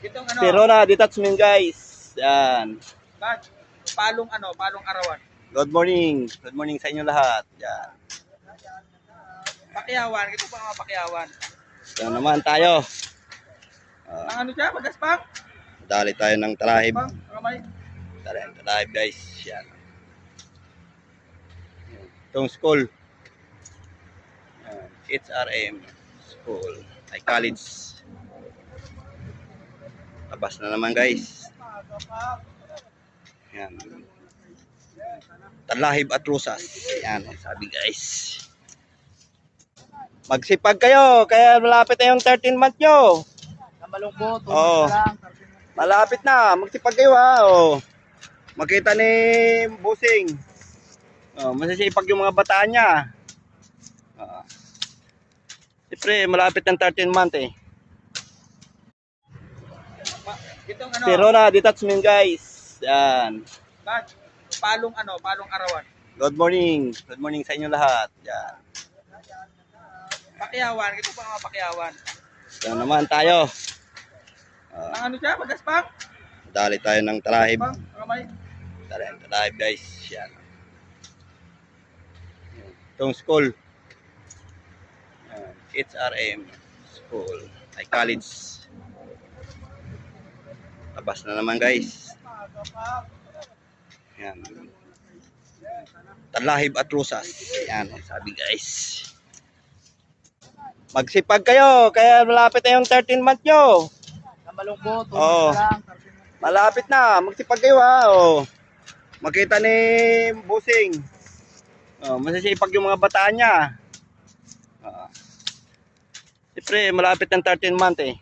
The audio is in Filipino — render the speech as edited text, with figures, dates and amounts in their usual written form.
Itong ano, Pero na detachment guys. Yan. palong arawan. Good morning. Good morning sa inyo lahat. Yan. Pakyawan, ito pa mga pakyawan. Yan naman tayo. Ang ano siya, magaspang? Dali tayo ng talahib. Pang, kamay. Dali ng talahib guys. Yan. Itong school. Yan. HRM school. Ay college. Labas na naman guys. Yan. Talahib at rusas. Yan, sabi guys. Magsipag kayo, kaya malapit na yung 13 month nyo. Malungkot, Oo. Malapit na, magsipag kayo ha. Oh. Makita ni Busing. Oh, masisipag yung mga bataan niya. Siyempre, malapit ng 13 month eh. Itong ano, Pero na detachment guys. Yan. palong arawan. Good morning. Good morning sa inyo lahat. Yan. Pakyawan, ito pa mga pakyawan. Yan naman tayo. Ang ano siya, magaspang? Dali tayo ng talahib. Pang, kamay. Dali ng talahib guys. Yan. Itong school. HRM school. Ay college. Labas na naman guys. Yan. Talahib at rusas. Yan, sabi guys. Magsipag kayo, kaya malapit na yung 13 month nyo. Malungkot, Oo. Malapit na, magsipag kayo ha. Oh. Makita ni Busing. Oh, masisipag yung mga bataan niya. Siyempre, malapit ng 13 month eh.